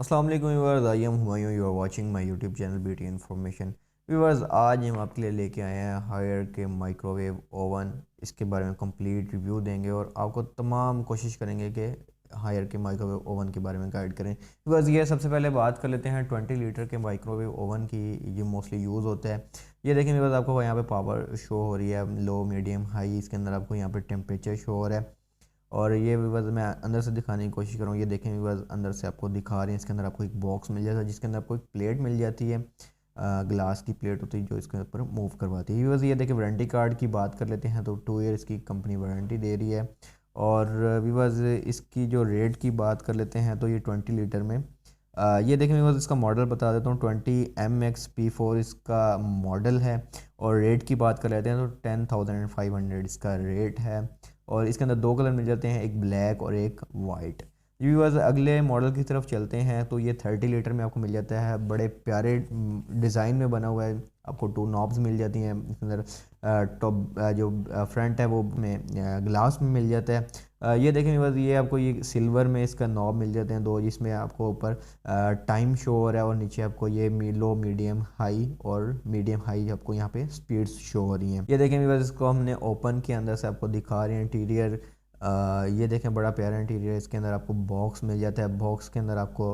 अस्सलाम वालेकुम viewers, I am Humayun, you are watching my YouTube channel beauty information. Viewers, आज हम आपके लिए लेके आए हैं हायर के माइक्रोवेव ओवन। इसके बारे में कंप्लीट रिव्यू देंगे और आपको तमाम कोशिश करेंगे कि हायर के माइक्रोवेव ओवन के बारे में गाइड करें। व्यूअर्स, ये सबसे पहले बात कर लेते हैं 20 लीटर के माइक्रोवेव ओवन की। ये मोस्टली यूज़ होता है। ये देखें व्यूअर्स, आपको यहाँ पे पावर शो हो रही है, लो मीडियम हाई। इसके अंदर आपको यहाँ पे टेम्परेचर शो हो रहा है। और ये व्यूअर्स मैं अंदर से दिखाने की कोशिश करूँ। ये देखें व्यूअर्स, अंदर से आपको दिखा रहे हैं। इसके अंदर आपको एक बॉक्स मिल जाता है जिसके अंदर आपको एक प्लेट मिल जाती है, ग्लास की प्लेट होती है जो इसके ऊपर मूव करवाती है। व्यूअर्स, ये देखें वारंटी कार्ड की बात कर लेते हैं तो 2 ईयर्स की कंपनी वारंटी दे रही है। और व्यूअर्स, इसकी जो रेट की बात कर लेते हैं तो ये 20 लीटर में ये देखें व्यूअर्स, इसका मॉडल बता देता हूँ। 20MXP4 इसका मॉडल है। और रेट की बात कर लेते हैं तो 10,500 इसका रेट है। और इसके अंदर 2 कलर मिल जाते हैं, एक ब्लैक और एक वाइट। व्यूअर्स, अगले मॉडल की तरफ चलते हैं तो ये 30 लीटर में आपको मिल जाता है। बड़े प्यारे डिज़ाइन में बना हुआ है। आपको 2 नॉब्स मिल जाती हैं। इसके अंदर टॉप जो फ्रंट है वो में ग्लास में मिल जाता है। ये देखें व्यूअर्स, ये आपको ये सिल्वर में इसका नॉब मिल जाते हैं 2, जिसमें आपको ऊपर टाइम शो हो रहा है और नीचे आपको ये लो मीडियम हाई और मीडियम हाई आपको यहाँ पे स्पीड्स शो हो रही हैं। ये देखें व्यूअर्स, इसको हमने ओपन के अंदर से आपको दिखा रहे हैं इंटीरियर। ये देखें, बड़ा प्यारा इंटीरियर। इसके अंदर आपको बॉक्स मिल जाता है। बॉक्स के अंदर आपको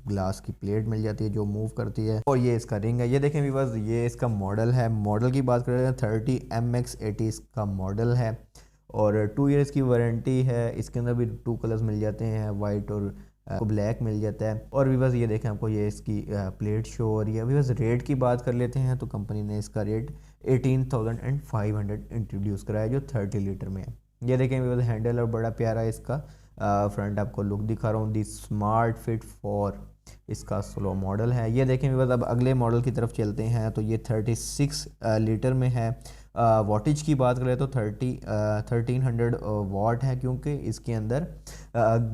ग्लास की प्लेट मिल जाती है जो मूव करती है। और ये इसका रिंग है। ये देखें व्यूअर्स, ये इसका मॉडल है। मॉडल की बात करें तो 30MX80 इसका मॉडल है और 2 ईयर्स की वारंटी है। इसके अंदर भी 2 कलर्स मिल जाते हैं, वाइट और ब्लैक मिल जाता है। और व्यूअर्स, ये देखें आपको ये इसकी प्लेट शो हो रही है। व्यूअर्स, रेट की बात कर लेते हैं तो कंपनी ने इसका रेट 18,500 इंट्रोड्यूस कराया जो 30 लीटर में है। ये देखें व्यूअर्स, हैंडल और बड़ा प्यारा इसका फ्रंट आपको लुक दिखा रहा हूँ। दी स्मार्ट फिट 4 इसका स्लो मॉडल है। ये देखें व्यूअर्स, अब अगले मॉडल की तरफ चलते हैं तो ये 36 लीटर में है। वाटेज की बात करें तो 1300 वाट है, क्योंकि इसके अंदर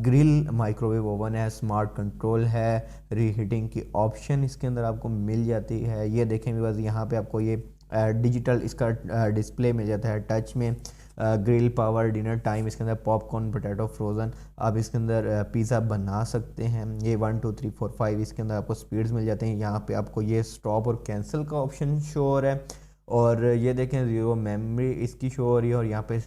ग्रिल माइक्रोवेव ओवन है, स्मार्ट कंट्रोल है, रीहीटिंग की ऑप्शन इसके अंदर आपको मिल जाती है। ये देखें व्यूअर्स, यहाँ पे आपको ये डिजिटल इसका डिस्प्ले मिल जाता है टच में। ग्रिल पावर, डिनर टाइम, इसके अंदर पॉपकॉर्न, पोटैटो फ्रोज़न, आप इसके अंदर पिज़्ज़ा बना सकते हैं। ये 1 2 3 4 5 इसके अंदर आपको स्पीड्स मिल जाते हैं। यहाँ पे आपको ये स्टॉप और कैंसिल का ऑप्शन शो हो रहा है। और ये देखें, 0 मेमोरी इसकी शो हो रही है और यहाँ पे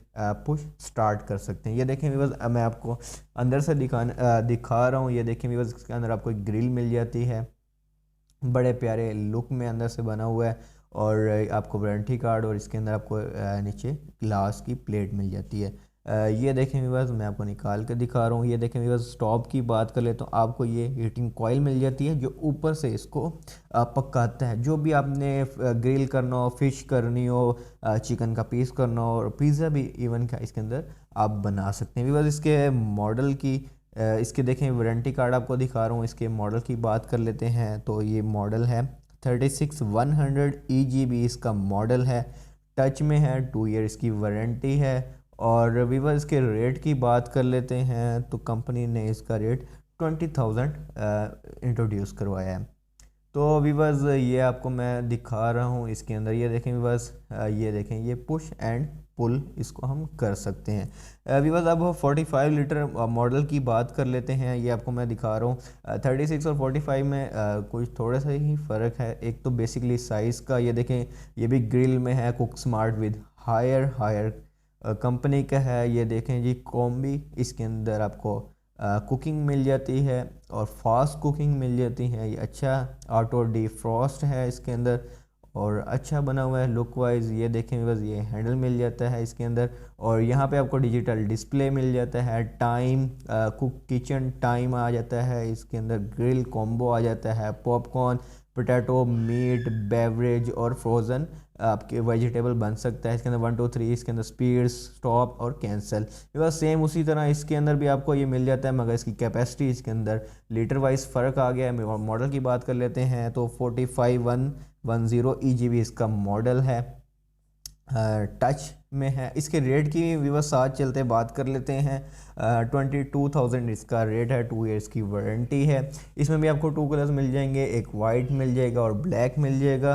पुश स्टार्ट कर सकते हैं। ये देखें व्यूअर्स, मैं आपको अंदर से दिखा रहा हूँ। ये देखें व्यूअर्स, इसके अंदर आपको एक ग्रिल मिल जाती है, बड़े प्यारे लुक में अंदर से बना हुआ है। और आपको वारंटी कार्ड और इसके अंदर आपको नीचे ग्लास की प्लेट मिल जाती है। ये देखें व्यूअर्स, मैं आपको निकाल कर दिखा रहा हूँ। ये देखें व्यूअर्स, स्टॉप की बात कर ले तो आपको ये हीटिंग कॉइल मिल जाती है जो ऊपर से इसको पकाता है। जो भी आपने ग्रिल करना हो, फिश करनी हो, चिकन का पीस करना हो, और पिज़्ज़ा भी इवन का इसके अंदर आप बना सकते हैं। व्यूअर्स, इसके मॉडल की इसके देखें वारंटी कार्ड आपको दिखा रहा हूँ। इसके मॉडल की बात कर लेते हैं तो ये मॉडल है 36100 EGB इसका मॉडल है। टच में है, 2 ईयर इसकी वारंटी है। और व्यूअर्स, इसके रेट की बात कर लेते हैं तो कंपनी ने इसका रेट 20,000 इंट्रोड्यूस करवाया है। तो व्यूअर्स, ये आपको मैं दिखा रहा हूँ। इसके अंदर ये देखें व्यूअर्स, ये देखें, ये पुश एंड पुल इसको हम कर सकते हैं। व्यूअर्स, अब 45 लीटर मॉडल की बात कर लेते हैं। ये आपको मैं दिखा रहा हूँ। 36 और 45 में कुछ थोड़ा सा ही फ़र्क है। एक तो बेसिकली साइज़ का, ये देखें, ये भी ग्रिल में है, cook smart with Haier company का है। ये देखें जी, कॉम्बी, इसके अंदर आपको कुकिंग मिल जाती है और फास्ट कुकिंग मिल जाती है। ये अच्छा ऑटो डिफ्रॉस्ट है इसके अंदर और अच्छा बना हुआ है लुक वाइज। ये देखें बस, ये हैंडल मिल जाता है इसके अंदर। और यहाँ पे आपको डिजिटल डिस्प्ले मिल जाता है, टाइम कुक किचन टाइम आ जाता है इसके अंदर, ग्रिल कॉम्बो आ जाता है, पॉपकॉर्न, पोटैटो, मीट, बेवरेज और फ्रोज़न आपके वेजिटेबल बन सकता है इसके अंदर। 1 2 3 इसके अंदर स्पीड, स्टॉप और कैंसिल। बस सेम उसी तरह इसके अंदर भी आपको ये मिल जाता है, मगर इसकी कैपेसिटी इसके अंदर लीटर वाइज फ़र्क आ गया है। मॉडल की बात कर लेते हैं तो 45110 EGB इसका मॉडल है, टच में है। इसके रेट की व्यूअर्स साथ चलते बात कर लेते हैं। 22,000 इसका रेट है, 2 ईयर्स की वारंटी है। इसमें भी आपको 2 कलर्स मिल जाएंगे, एक वाइट मिल जाएगा और ब्लैक मिल जाएगा।